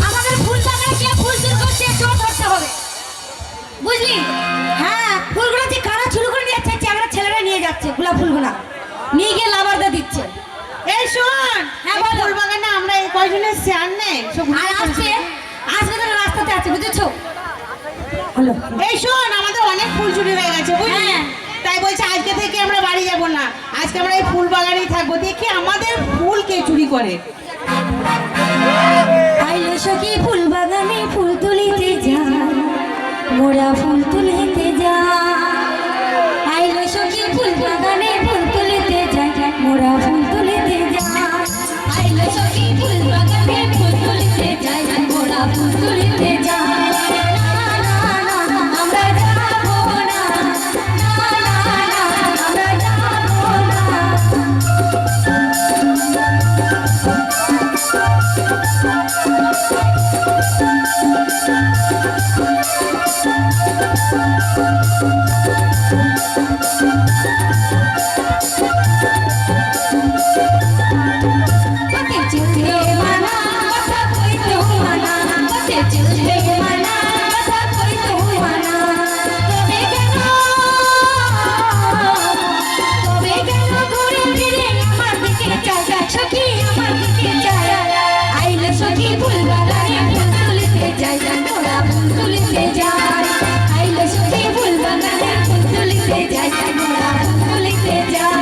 আমাদের ফুল বাগানে কে ফুল চুরি করছে চোর ধরতে হবে বুঝলি? হ্যাঁ, ফুলগুলো যে কারা চুরি করে নিয়ে যাচ্ছে আমরা ছেলেরা নিয়ে যাচ্ছে গোলাপ ফুলগুলো নিয়ে গিয়ে লাভারদা দিচ্ছে। এই শোন, হ্যাঁ বল। ফুল বাগানে আমরা এই কয়জনের শেয়ার নেই সব আর আসছে আসবে তো রাস্তাতে আছে বুঝেছো? হলো এই শোন, আমাদের অনেক ফুল চুরি হয়ে গেছে বুঝলি? হ্যাঁ। তাই বলছে আজকে থেকে আমরা বাড়ি যাব না, আজকে আমরা এই ফুল বাগানেই থাকবো, দেখি আমাদের ফুল কে চুরি করে। আইলো সখী ফুল বাগানে ফুল তুলিতে যায় মোরা ফুল তুলিতে যায়। আইলো সখী ফুল বাগানে ফুল তুলিতে যায় মোরা ফুল তুলিতে যায়। আইলো সখী ফুল বাগানে ফুল তুলিতে যায় মোরা ফুল তুলিতে যায়। না না না আমরা যাবো না, না না না আমরা যাবো না। পথে চলতে মানা কথা কইতে মানা, পথে চলতে মানা কথা কইতে মানা। তবে কেন ঘুরে ফিরে আমার দিকে চায় সখী আমার দিকে চায়। আইলে সখী ফুল বাগানে ফুল তুলিতে যায় মোরা ফুল তুলিতে যায়। আইলে সখী ফুল বাগানে ফুল তুলিতে যায় মোরা ফুল তুলিতে যায়।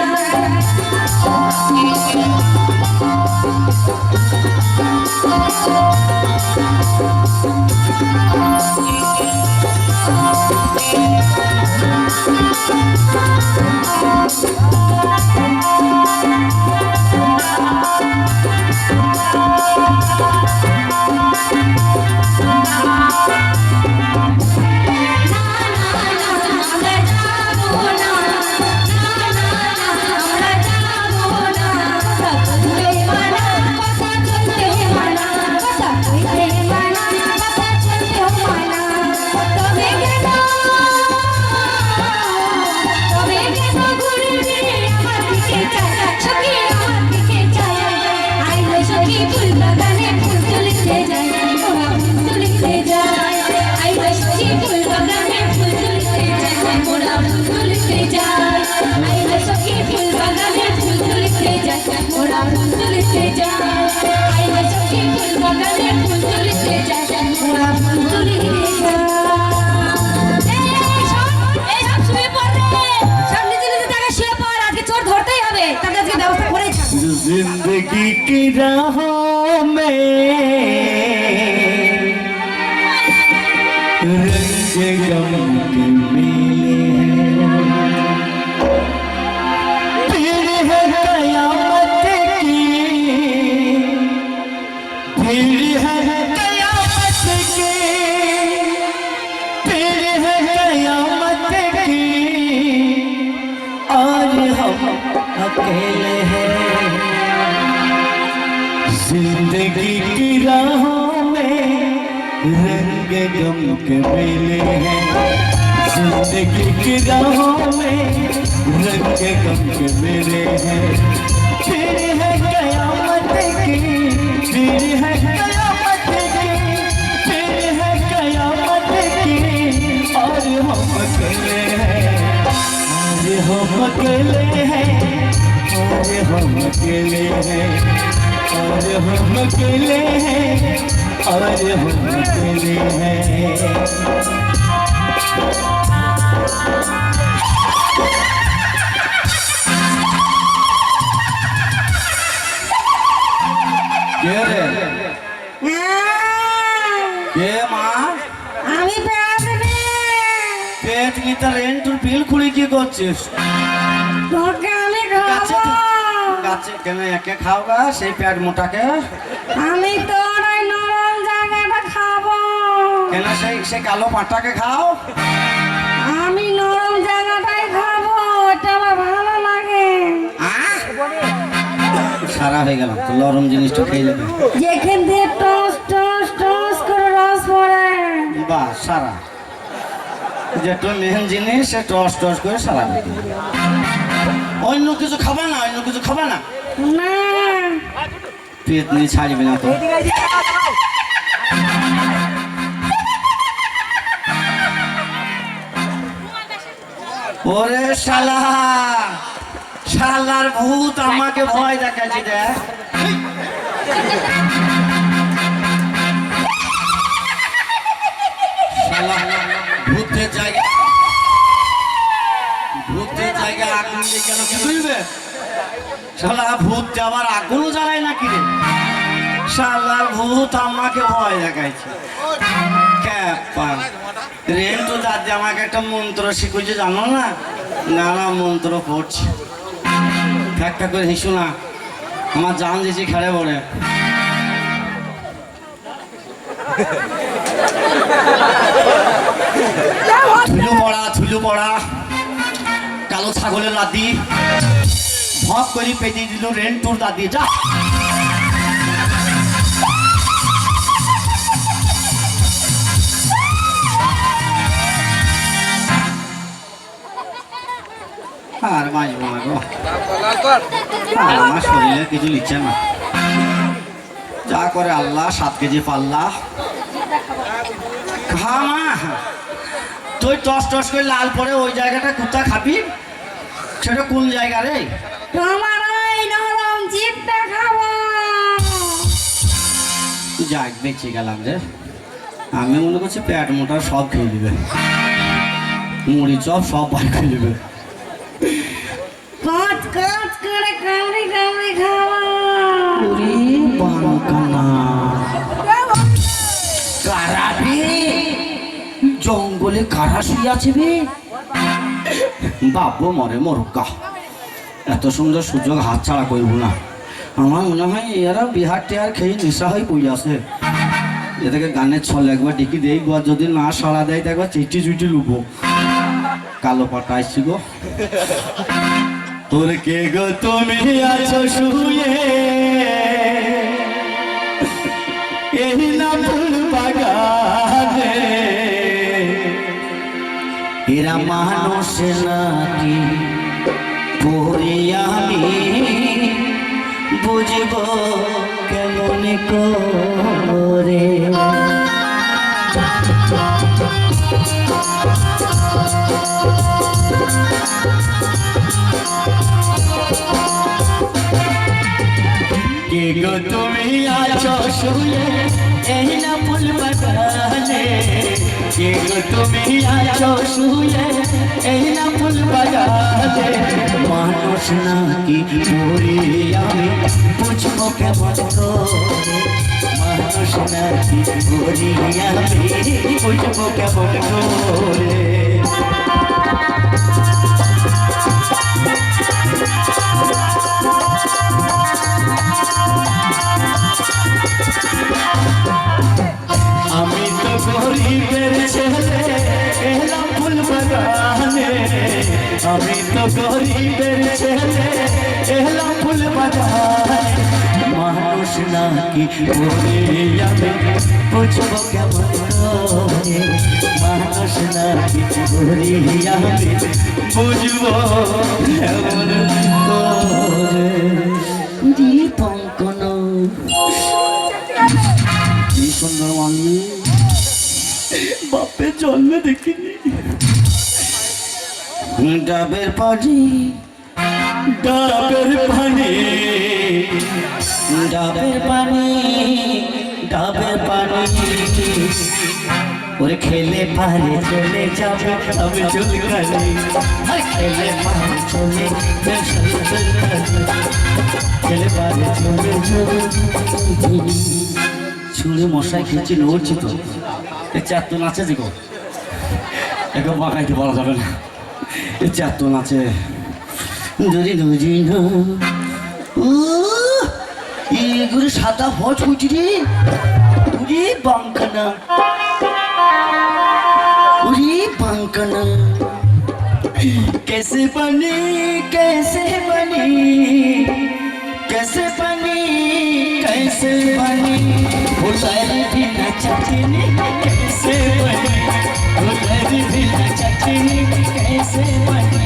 ফুল বাগানে ফুল তুলিতে যায় মোরা ফুল তুলিতে যায়। আইলো সখী ফুল বাগানে ফুল তুলিতে যায় মোরা ফুল তুলিতে যায়। আইলো সখী ফুল বাগানে ফুল তুলিতে যায় মোরা ফুল তুলিতে যায়। আইলো সখী ফুল বাগানে ফুল তুলিতে যায় মোরা ফুল তুলিতে যায়। এই সব শুয়ে পড় রে, সব নিজে নিজে জায়গায় শুয়ে পড়, আজকে চোর ধরতেই হবে, তাদের আজকে ব্যবস্থা করেই ছাড়বো। जिंदगी की राहों में रंग गम के मेले हैं, भीड़ है कयामत की, भीड़ है कयामत की, भीड़ है कयामत की, और हम अकेले हैं। जिंदगी की राहों में रंग गम के मेले हैं, जिंदगी की राहों में रंग गम के मेले हैं। फिर है कयामत की, फिर है कयामत की, फिर है कयामत की, और हम अकेले हैं, और हम अकेले हैं, और हम अकेले हैं, और हम अकेले हैं, और हम अकेले हैं। কে রে? কে মা? আমি পেট নেই, পেট নিতে রেন্টুর বিল খুঁড়ি কি করছিস? তোকে আমি গাছে খাবো। গাছে কেন একে খাও গা সেই পেট মোটাকে? আমি তোর ওই নরম জায়গাটা খাবো। কেন সেই কালো পাটাকে খাও? আমি নরম জায়গাটাই খাবো, ওটা আমার ভালো লাগে। সারা হয়ে গেলাম তো, নরম জিনিসটা খেয়ে নেবে। যেখান দিয়ে টস টস টস করে রস পড়ে। বাহ, সারা যেটা মেন জিনিস সে টস টস করে সারা হয়ে গেল। অন্য কিছু খাবা না, অন্য কিছু খাবা না? না পেতনি ছাড়বি না তো। ওরে শালা, শালার ভূত আমাকে ভয় দেখাচ্ছি দেখ। শালা ভূতের জায়গা, ভূতের জায়গায় আগুন দিয়ে কেন কি বুঝবে? শালা ভূত আবার আগুনও জ্বালায় নাকি রে? শালার ভূত আমাকে ভয় দেখাইছে। ক্যাপা রেন তো দাদি আমাকে একটা মন্ত্র শিখেছে জানো না? না না মন্ত্র পড়ছি, একটা করে হিসু না, আমার জান দিয়েছি খেড়ে পড়ে। থুলু পড়া, থুলু পড়া, কালো ছাগলের লাদি ভক করে পেতে দিল রেন্টুর দাদি। যা আর বাঁচবো না গো, আমার শরীরে কিছু নিচ্ছে না, যা করে আল্লাহ। 7 কেজি পাল্লা খা মা, তুই টস টস করে লাল পরে ওই জায়গাটা কুত্তা খাবি, সেটা কোন জায়গা রে? তোমার ওই নরম জিভটা খাবো। যাক বেঁচে গেলাম রে। আমি মনে করছি পেট মোটা সব খেয়ে দিবে, মুড়ি চপ সব বার খেয়ে দিবে। কাঁচ কাঁচ করে কামড়ে কামড়ে খাবো। ওরে বাঁকানা কারা বে, জঙ্গলে কারা শুয়ে আছে বে? বাবু মরে মরুকা, এত সুন্দর সুযোগ হাত ছাড়া করব না। আমার মনে হয় এরা বিহার টিহার খেয়ে নেশা হয়ে পড়ে আসে। এদেরকে গানের ছল একবার ডেকে দেই গো, যদি না সাড়া দেয় তো একবার চিঠি চুটি লুবো। কালো পাটা আসছি গো। তোর কে গো তুমি আছো শুয়ে, এই না ফুল বাগানে, এরা মানুষ নাকি পড়ি আমি বুঝব কেমন করে। কে গো তুমি আছো শুয়ে এই না ফুল বাগানে, কে গো তুমি আছো শুয়ে এই না ফুল বাগানে, মানুষ নাকি পড়ি আমি বুঝবো কেমন করে, মানুষ নাকি পড়ি আমি বুঝবো কেমন করে। আমি তো গরিবের ছেলে এলাম ফুল বাগানে, আমি তো গরিবের ছেলে এলাম ফুল বাগানে, মানুষ নাকি পড়ি আমি বুঝবো কেমন করে, মানুষ নাকি পড়ি আমি বুঝবো কেমন করে। পঙ্কন কি সুন্দর মানুষ, বাপের জন্মে দেখিনি। ডাবের পানি, ডাবের পানি, ডাবের পানি, ডাবের পানি, ওরে খেলে পারে চলে যাবে আমি চুলকানি, খেলে পারে চলে খেলে পারে চলে যাবে। ছুঁড়ে মশাই খেয়েছি নড়ছি তো, এ চারতো নাচে যে গো, একে বাঁকাইতে বলা যাবে না, এ চারতো নাচে যদি নজি না এগুলো সাদা হজ হয়েছি রে, উরি বাঙ্কানা, उरी पंकना कैसे बनी, कैसे बनी, कैसे बनी, कैसे बनी, उतारी भी न चटनी कैसे बनी, उतारी भी न चटनी कैसे बनी।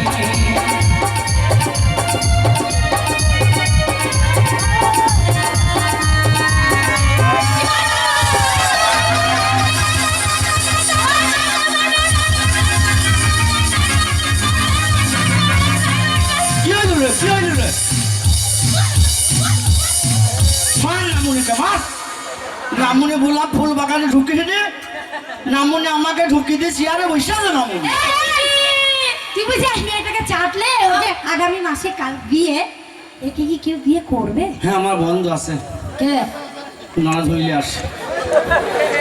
নামুনিকে মার। নামুনি বললাম ফুল বাগানে ঢুকিয়ে দে, নামুনি আমাকে ঢুকিয়ে দিয়ে চেয়ারে বসে আছে নামুনি। তুই বুঝি মেয়েটাকে চাটলে ও যে আগামী মাসে কাল বিয়ে, একে কি কেউ বিয়ে করবে? হ্যাঁ আমার বন্ধু আছে, কে? নানা ধরলে আসে।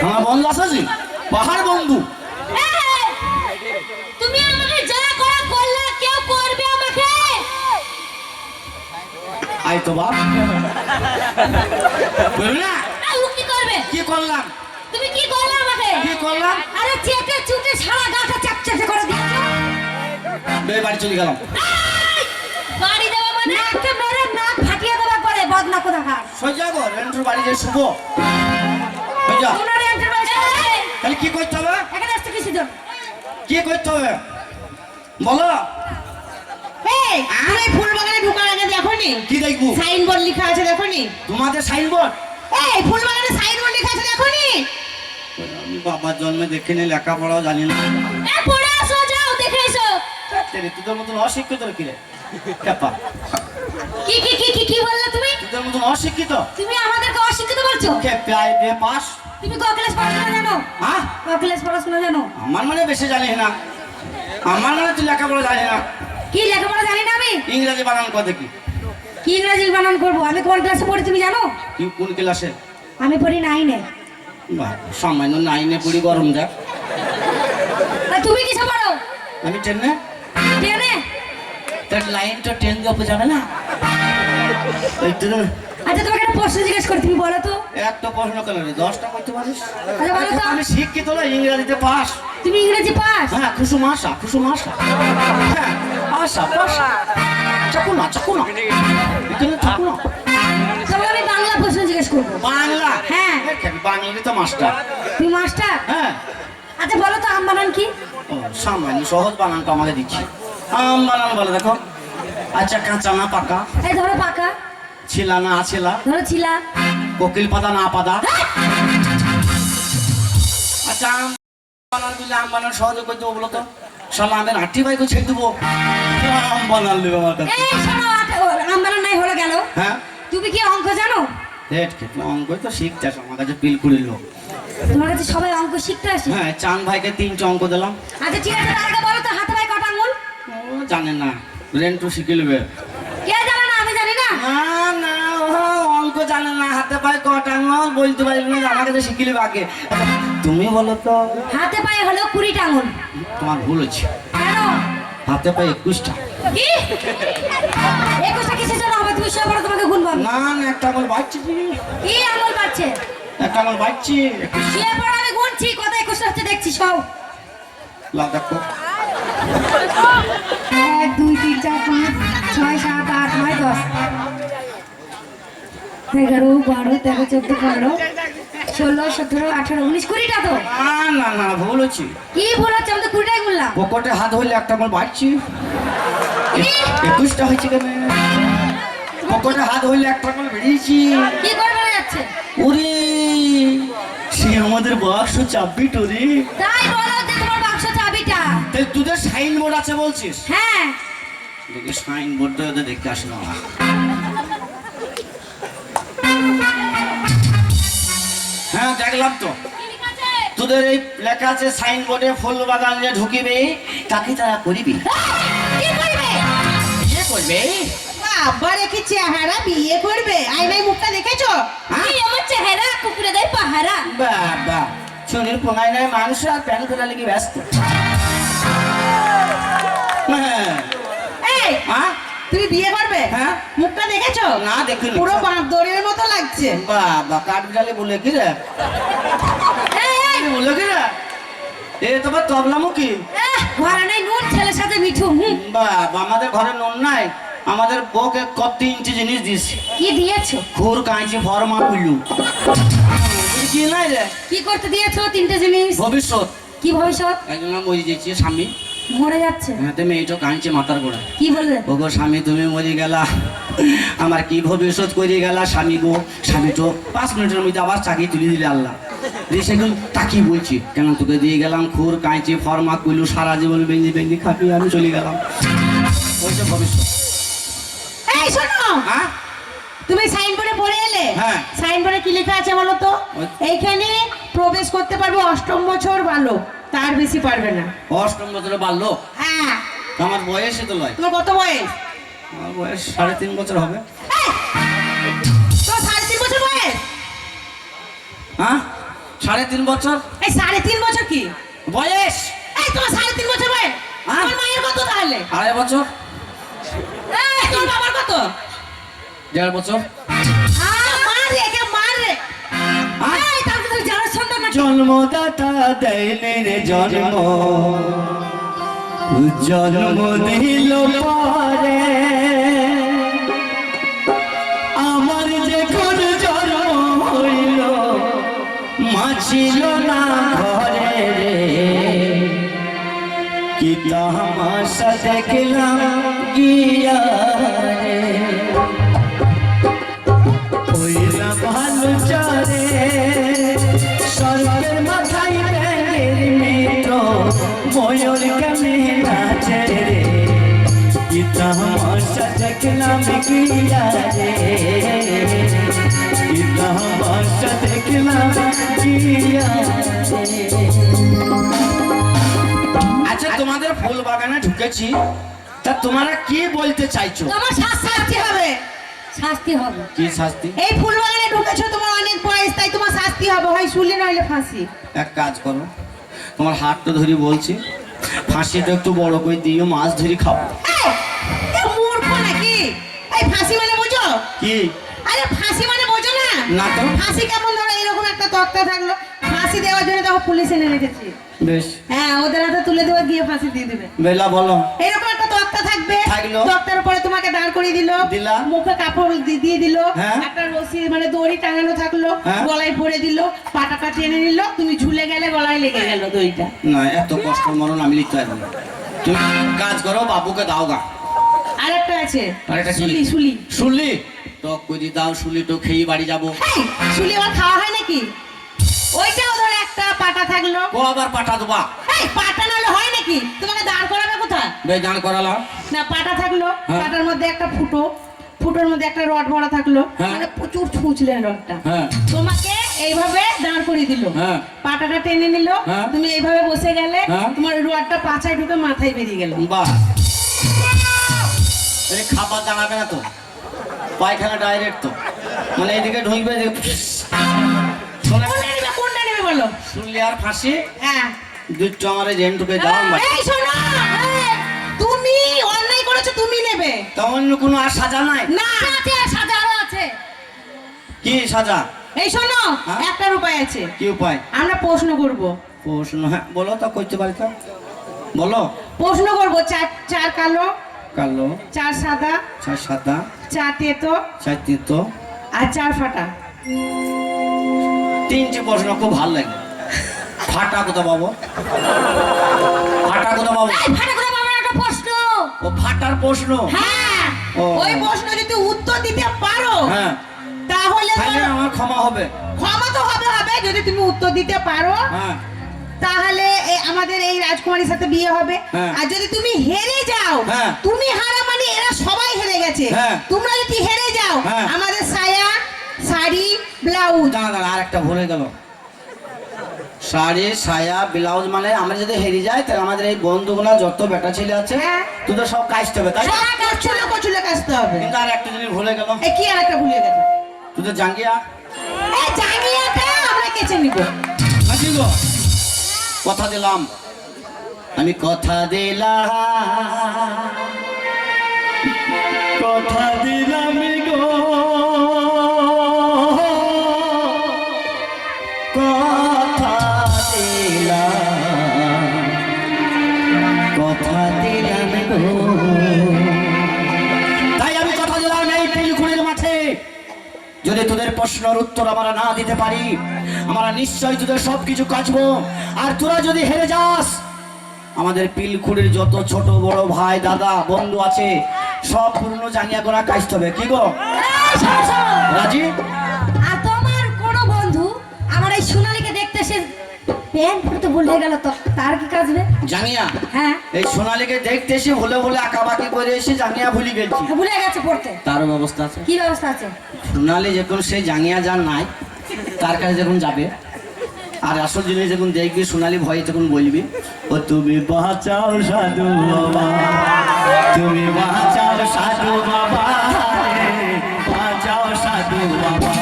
আমার বন্ধু আছে জি, পাহাড় বন্ধু। তুমি আমাকে যা করা করলে, কেউ করবে আমাকে? আই তো বাপ বলবি না? ও কি করবে? কি করলাম? তুমি কি করলে আমাকে? কি করলাম? আরে চেটে চুটে সারা গাটা চাপচাপে করে দিয়েছো। বাড়ি চলে গেলাম। বাড়ি দেওয়া মানে নাককে মেরে নাক ফাটিয়ে দেওয়া করে বদনা কোথাকার। সোজা গো রেন্টুর বাড়ি যে শুভ সোজা। ওনার এন্টার বাড়ি তাহলে কি করতে হবে? এখানে আসতে কিছু জন। কি করতে হবে বলো? এই তুমি ফুল বাগানে ঢোকার আগে দেখোনি কি দেখবো? সাইনবোর্ড লেখা আছে দেখোনি? তোমাদের সাইনবোর্ড? এই ফুল বাগানে সাইনবোর্ড লেখা আছে দেখোনি? আমি বাবার জন্মে দেখিনি, লেখাপড়াও জানি না। এ পড়ে আসো, যাও দেখে এসো। তোদের মতন অশিক্ষিত কি রে খেপা? কি কি কি কি কি বললে তুমি? তোদের মতন অশিক্ষিত তুমি আমাদেরকে অশিক্ষিত বলছো? খেপা বে পাস। তুমি ক ক্লাস পড়াশোনা জানো? হ্যাঁ ক ক্লাস পড়াশোনা জানো? আমার মানে বেশি জানিস না, আমার মানে তুই লেখাপড়া জানি না। কি লেখাপড়া জানি না আমি? ইংরেজি বানান কথা কি? কি ইংরেজি বানান করবো? আমি কোন ক্লাসে পড়ি তুমি জানো? তুই কোন ক্লাসে? আমি পড়ি 9 এ। বাহ, সামান্য 9 এ পড়ি, গরম যা। আর তুমি কিসে পড়ো? আমি 10 এ। 10 এ? তার লাইন তো 10 দিয়ে উপরে যাবে না। এই তো আচ্ছা তোমাকে একটা প্রশ্ন জিজ্ঞেস করি, তুমি বলো তো। একটা প্রশ্ন কেন রে? 10টা করতে পারিস? আচ্ছা বলো তো, আমি শিক্ষিত না, ইংরেজিতে পাস। তুমি ইংরেজি পাস? হ্যাঁ কুসুম আশা, কুসুম আশা। হ্যাঁ আশা পাস। চাকু না, চাকু না, এখানে চাকু না। তবে আমি বাংলা প্রশ্ন জিজ্ঞেস করবো। বাংলা? হ্যাঁ। বাংলাতে তো মাস্টার। তুমি মাস্টার? হ্যাঁ। আচ্ছা বলো তো আম বানান কি? ও সামান্য সহজ বানানটা আমাকে দিচ্ছি। আম বানান বলে দেখো। আচ্ছা কাঁচা না পাকা, এই ধরো পাকা, ছিলা না আছিলা, ধরো ছিলা। কোকিল পাতা না পাতা। আচ্ছা আম বানান দিলে আম বানান সহজে করে দেবো বলো তো? শালা আমের আটি বাইকে ছেড়ে দেবো। আম বানান দেবে আমার কাছে। এই শোনো, আম বানান নাই হলো গেল। হ্যাঁ তুমি কি অঙ্ক জানো? রেট খেতে অঙ্ক তো শিখতে আসো, আমার কাছে পিল করে লোক। তোমার কাছে সবাই অঙ্ক শিখতে আসে? হ্যাঁ চাঁদ ভাইকে 3টা অঙ্ক দিলাম। আচ্ছা ঠিক আছে, তার আগে বলো তো হাতে পায়ে কটা আঙুল? ও জানে না, রেন্টু শিখে নেবে। কে জানে না? আমি জানি না। না না ও অঙ্ক জানে না, হাতে পায়ে কটা আঙুল বলতে পারবি না, আমার কাছে শিখে নেবে আগে। তুমি বলো তো? হাতে পায়ে হলো 20টা আঙুল। তোমার ভুল হচ্ছে, কেন? হাতে পায়ে 21টা। কি 21টা কিসের জন্য হবে? তুমি সব বড় তোমাকে গুনবো আমি। না না একটা আঙুল বাড়ছি, কি আঙুল পাচ্ছে? একটা আঙুল বাড়ছি। শুয়ে পড়ো, আমি গুনছি কত 21টা হচ্ছে দেখছি সব। লাভ দেখো 1 2 3 4 5 6 7 8 9 10 11 12 13 14 15 16 17 18 19 20টা তো। না না না ভুল হচ্ছে। কি ভুল হচ্ছে? আমি তো 20টাই গুনলাম। পকেটে হাত হইলে একটা আঙুল বাড়ছি, 21টা হয়েছে কেন? পকেটে হাত হইলে একটা আঙুল বেরিয়েছি। কি করে বেড়ে যাচ্ছে? ওরে সে আমাদের বাক্স চাবি টোরে। তাই বলো যে তোমার বাক্স চাবিটা। তাহলে তোদের সাইন বোর্ড আছে বলছিস? হ্যাঁ। দেখি সাইন বোর্ডটা ওদের দেখতে আসে না। হ্যাঁ দেখলাম তো, তোদের এই লেখা আছে সাইন বোর্ডে ফুল বাগান যে ঢুকিবে তাকে তারা করিবি। কি করবে? বিয়ে করবে? বাবা রেখে চেহারা, বিয়ে করবে? আয়নায় মুখটা দেখেছো? কি আমার চেহারা কুকুরে দেয় পাহারা। বাবা শরীর পোঙায় নাই মানুষ আর প্যান করা লেগে ব্যস্ত। হ্যাঁ এই হ্যাঁ তুমি বিয়ে করবে? হ্যাঁ। মুখটা দেখেছো? না দেখিনি। পুরো বাঁদরের মতো লাগছে। বাবা কাঠবিড়ালি বলে কি রে? বলে কি রে? এ তোমার তবলামুখী? ঘরে নাই নুন, ছেলের সাথে মিঠু। বাবা আমাদের ঘরে নুন নাই, আমাদের বউকে কত ইঞ্চি জিনিস দিয়েছি। কি দিয়েছো? খুর কাঁচি ফরমা কুলু কি নাই রে? কি করতে দিয়েছো? 3টে জিনিস। ভবিষ্যৎ কি ভবিষ্যৎ? একজন মরে যাচ্ছে স্বামী, মরে যাচ্ছে। হাতে মেয়েটা কাঁদছে মাথার গোড়া। কি বলবে? ওগো স্বামী তুমি মরে গেলা, আমার কি ভবিষ্যৎ করে গেলা স্বামী গো। স্বামী তো 5 মিনিটের মধ্যে আবার চাকরি তুলে দিলে আল্লাহ। দিয়ে সেগুলো তাকি বলছি কেন তোকে দিয়ে গেলাম খুর কাঁচি ফরমা কুলু, সারা জীবন বেঞ্জি বেঞ্জি খাবি, আমি চলে গেলাম। ওই তো ভবিষ্যৎ। এই শোনো, হ্যাঁ তুমি সাইনবোর্ডে পড়ে এলে? হ্যাঁ। সাইন সাইনবোর্ডে কি লেখা আছে বলো তো? এইখানে প্রবেশ করতে পারবে 8ম বছর বালক, তার বেশি পারবে না। 8ম বছরে বাড়লো? হ্যাঁ। আমার বয়সই তো নয়। তোমার কত বয়স? আমার বয়স 3.5 বছর হবে। তোমার 3.5 বছর বয়স? হ্যাঁ 3.5 বছর। এই 3.5 বছর কি বয়স? এই তোমার 3.5 বছর বয়স? হ্যাঁ। তোমার মায়ের কত তাহলে? 2.5 বছর। এই তোমার বাবার কত? 1.5 বছর। মার রে, কে মার রে। এই তার তো জানার সন্তান না। জন্মদাতা দেয়নি রে জন্ম, জন্ম দিল পরে আমার যখন জন্ম হইল মা ছিল না ঘরে রে, কি তামাশা দেখলাম গিয়া রে, হইলা ভালো চরে সর্বের মাথায় ব্যাঙের মিত্র, ময়ূর কেমনে নাচে রে, কি তামাশা দেখলাম গিয়া রে, কি তামাশা দেখলাম গিয়া রে। আচ্ছা তোমাদের ফুল বাগানে ঢুকেছি, তা তোমরা কি বলতে চাইছো? তোমার শাস্তি হবে। শাস্তি হবে। কি শাস্তি? এই ফুল বাগানে ঢুকেছো, তোমার অনেক বয়স, তাই তোমার শাস্তি হবে, হয় শুলে নইলে ফাঁসি। এক কাজ করো, তোমার হাতটা ধরি বলছি, ফাঁসিটা একটু বড় করে দিও, মাছ ধরি খাবো। এই, এ মূর্খ নাকি? এই ফাঁসি মানে বোঝো? কি? আরে ফাঁসি মানে বোঝো না? না তো। ফাঁসি কেমন ধরো এরকম একটা তক্তা থাকলো, ফাঁসি দেওয়ার জন্য তখন পুলিশ এনে রেখেছি। বেশ, হ্যাঁ, ওদের হাতে তুলে দেওয়া গিয়ে ফাঁসি দিয়ে দিবে। বেলা বলো। এরকম একটা তক্তা থাকবে, থাকলো। তক্তার উপরে তোমাকে দাঁড় করিয়ে দিল, দিলাম। মুখে কাপড় দিয়ে দিল, হ্যাঁ। একটা রশি মানে দড়ি টাঙানো থাকলো, হ্যাঁ। গলায় পরে দিল, পাটাটা টেনে নিল, তুমি ঝুলে গেলে, গলায় লেগে গেল দড়িটা। না, এত কষ্ট মরণ আমি লিখতে পারবো না। তুমি কাজ করো, বাবুকে দাও গা। আর একটা আছে, আরেকটা কি? শুলি শুলি। শুনলি তো কই দাও, শুনলি তো খেয়ে বাড়ি যাবো। এই, শুলি আবার খাওয়া হয় নাকি? ওইটাও ধর একটা পাটা থাকলো। ও আবার পাঠা দেবা? এই পাটা নাহলে হয় নাকি? তোমাকে দাঁড় করাবে কোথায়? বেশ, দাঁড় করালাম। না, পাটা থাকলো, হ্যাঁ। পাটার মধ্যে একটা ফুটো, ফুটোর মধ্যে একটা রড ভরা থাকলো, হ্যাঁ। মানে প্রচুর ছুঁচলেন রডটা। হ্যাঁ। তোমাকে এইভাবে দাঁড় করিয়ে দিল, হ্যাঁ। পাটাটা টেনে নিল, হ্যাঁ। তুমি এইভাবে বসে গেলে, হ্যাঁ। তোমার রডটা পাছায় ঢুকে মাথায় বেরিয়ে গেল। বাহ, এই খাবার দাঁড়াবে না তো, পায়খানা ডাইরেক্ট তো, মানে এদিকে ঢুকবে, কোনটা নেবে, কোনটা নেবে বলো? শুনলি আর ফাঁসি হ্যাঁ। দুটো আমার জেন ঢুকে যাও। এই শোনো, এই, তুমি অন্যায় করেছো, তুমি নেবে তা অন্য কোনো আর সাজা নাই? না। আছে, সাজা আরো আছে। কি সাজা? এই শোনো, হ্যাঁ? একটার উপায় আছে, কি উপায়? আমরা প্রশ্ন করব। প্রশ্ন? হ্যাঁ বলো, তা করতে পারি তো, বলো। প্রশ্ন করবো, চার কালো, কালো, 4 সাদা, 4 সাদা, 4 তেতো, 4 তিতো, আর 4 ফাটা। 3টে প্রশ্ন খুব ভালো লাগে। ফাটা কোথা পাবো? ফাটা কোথা পাবো? এই ফাটা করে বাবার একটা প্রশ্ন। ও ফাটার প্রশ্ন। হ্যাঁ, ও। ওই প্রশ্ন যদি উত্তর দিতে পারো, হ্যাঁ, তাহলে তাহলে আমার ক্ষমা হবে। ক্ষমা তো হবে, যদি তুমি উত্তর দিতে পারো, হ্যাঁ, তাহলে আমাদের এই রাজকুমারীর সাথে বিয়ে হবে। হ্যাঁ। আর যদি তুমি হেরে যাও, হ্যাঁ। তুমি হারা মানে এরা সবাই হেরে গেছে। হ্যাঁ। তোমরা যদি হেরে যাও, হ্যাঁ। আমাদের সায়া, শাড়ি, ব্লাউজ। দাঁড়া দাঁড়া, আর একটা ভুলে গেল। শাড়ি, সায়া, ব্লাউজ, মানে আমরা যদি হেরে যাই, তাহলে আমাদের এই বন্ধুগুলা যত বেটা ছেলে আছে, হ্যাঁ। তোদের সব কাজতে হবে, তাই না? সব কচুলে কচুলে কাচতে হবে। কিন্তু আর একটা জিনিস ভুলে গেল, এই কি আর একটা ভুলে গেছে? তোদের জাঙ্গিয়া। এই জাঙ্গিয়াটা আমরা কেচে নিব। নাকি গো? কথা দিলাম, আমি কথা দিলাম, কথা দিলাম গো, কথা দিলাম, কথা দিলাম গো। তাই আমি কথা দিলাম, এই পিলকুড়ির মাঠে যদি তোদের প্রশ্নের উত্তর আমরা না দিতে পারি, আমরা নিশ্চয়ই তোদের সবকিছু কাচবো। আর তোরা যদি হেরে যাস, আমাদের পিলকুড়ির যত ছোট বড় ভাই দাদা বন্ধু আছে, সব পুরনো জাঙ্গিয়া করা কাচতে হবে। কি গো, এই শোনো, শোনো। রাজি? আর তোমার কোনো বন্ধু আমার এই সোনালীকে দেখতে এসে প্যান্ট পরতে ভুল হয়ে গেল তো তার কি কাজবে? জাঙ্গিয়া হ্যাঁ এই সোনালীকে দেখতে এসে ভুলে ভুলে আঁকাবাকি করে এসে জাঙ্গিয়া ভুলি গেছি। ভুলে গেছে পড়তে। তারও ব্যবস্থা আছে। কি ব্যবস্থা আছে? সোনালী যখন সেই জাঙ্গিয়া যার নাই তার কাছে যখন যাবে আর আসল জিনিস যখন দেখবি সোনালী ভয়ে তখন বলবি ও তুমি বাঁচাও সাধু বাবা, তুমি বাঁচাও সাধু বাবা, রে, বাঁচাও সাধু বাবা,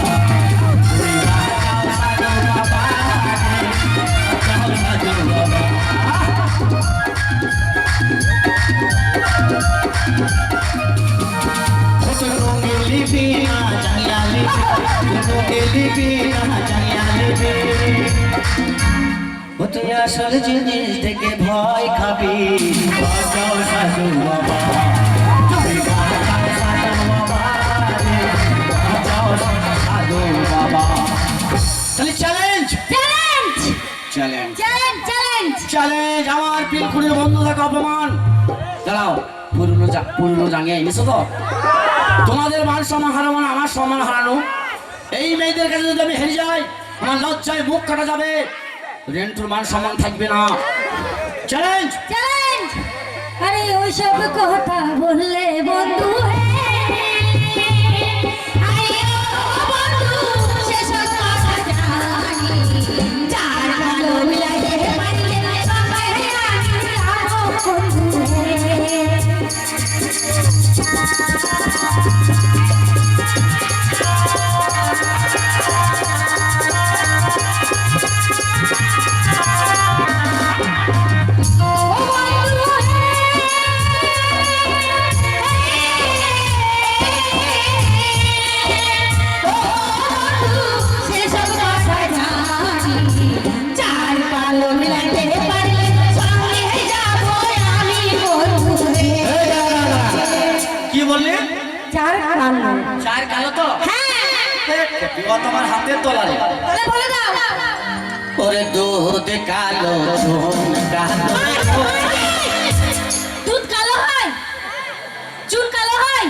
তুমি বাঁচাও সাধু বাবা, রে, বাঁচাও সাধু বাবা। লিপি না জাঙ্গিয়া লিপি, লিপি না জাঙ্গিয়া লিপি, ও তুই আসল জিনিস থেকে ভয় খাবি, বাঁচাও সাধু বাবা, তুমি বাঁচাও সাধু বাবা, রে, বাঁচাও সাধু বাবা। তাহলে challenge challenge challenge challenge challenge challenge আমার পিলকুড়ির বন্ধু থাকে অপমান। দাঁড়াও, পুরনো জাঙ্গিয়া এনেছো তো? তোমাদের মান সম্মান হারানো মানে আমার সম্মান হারানো। এই মেয়েদের কাছে যদি আমি হেরে যাই আমার লজ্জায় মুখ কাটা যাবে, রেন্টুর মান সম্মান থাকবে না। Challenge challenge. আরে ওইসব কথা বললে বন্ধু হে, আরে ও বন্ধু সেসব কথা জানি, যার ভালো মিলাইতে পারলে সবাই আমি যাবো বন্ধু হে। কি বললি? চার কালো। চার কালো তো? হ্যাঁ তোমার হাতের তলারে। তাহলে বলে দাও। ওরে দুধ কালো চুন কালো, দুধ কালো হয়, চুন কালো হয়,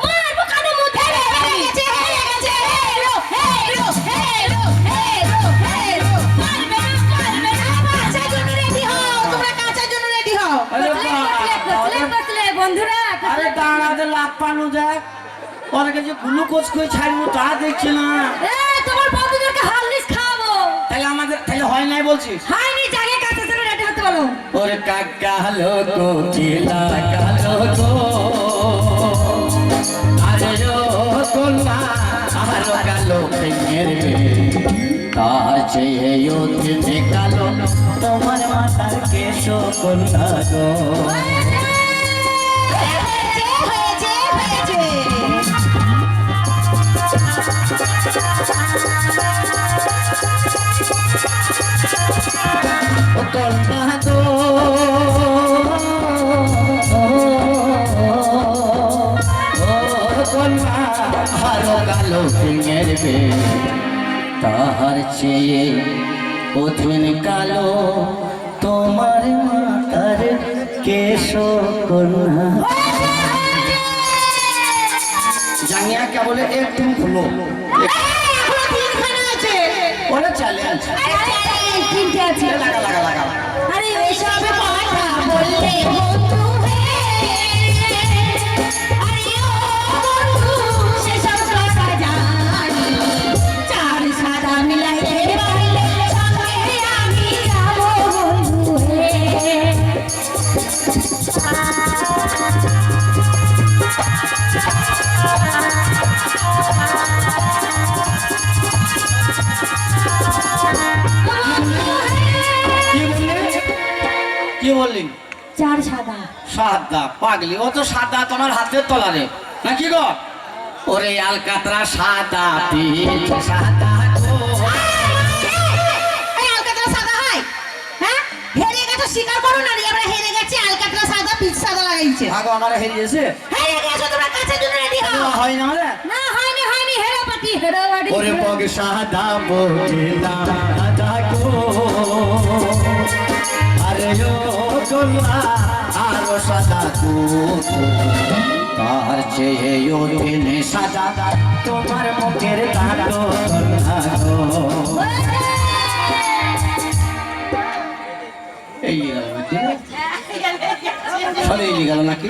মারবো কানে মুখে রে, হেরে গেছে হেরে গেছে, হেরো হেরো হেরো হেরো হেরো, মারবে না কাঁচার জন্য রেডি হও, তোমরা কাঁচার জন্য রেডি হও। বসলে বন্ধুরা, আরে দাঁড়াতে লাভ পানো যায়, ওর কাছে গ্লুকোজ করে ছাড়বো তা দেখছি না। তোমার বন্ধুদেরকে হাললিস খাওয়াবো। তাহলে আমাদের তাহলে হয় নাই বলছিস? হাইনি জাগে কাঁচার জন্য রেডি হতে বলো। ওরে কালো কোকিলা কালো গো, আরে ও কোলা আরো কালো প্রেমের তার চেয়ে ওঠে কালো তোমার মাথার কেশ কোলা গো। হয়েছে হয়েছে। ও কোলা গো, আরো কালো প্রেমের তাহার চেয়ে ওঠেন কালো তোমার মাথার কেশ কন্যা। জাঙ্গিয়া কে বলে একটু হলো ওরা চ্যালেঞ্জ। তিনটে আছে। লাগা লাগা লাগা। আরে ওইসব কথা বললে বন্ধু হে, আরে ও বন্ধু সেসব কথা জানি, চার সাদা মিলাইতে পারলে সঙ্গে আমি যাবো বন্ধু হে। কি বললি? চার সাদা। সাদা পাগলি, ও তো সাদা তোমার হাতের তলারে নাকি গো? ওরে আলকাতরা সাদা পিঠ সাদা গো। এই আলকাতরা সাদা হয়? হ্যাঁ হেরে গেছো স্বীকার করো না, আমরা হেরে গেছি, আলকাতরা সাদা পিচ সাদা লাগাইছে। আগো আমার হেরিয়েছে। হেরে গেছো, তোমরা কাছে জন্য রেডি হও। হয় না রে? না হয়নি হয়নি, হেরো পাটি হেরো পাটি। ওরে পগ সাদা বটিলা সাদা গো, আরে ও গোলা আরো সাদা গো, তার চেয়ে ওঠেনে সাদা তোমার মুখের কালো গলা গো। এই গেল নাকি? সরে গেল নাকি?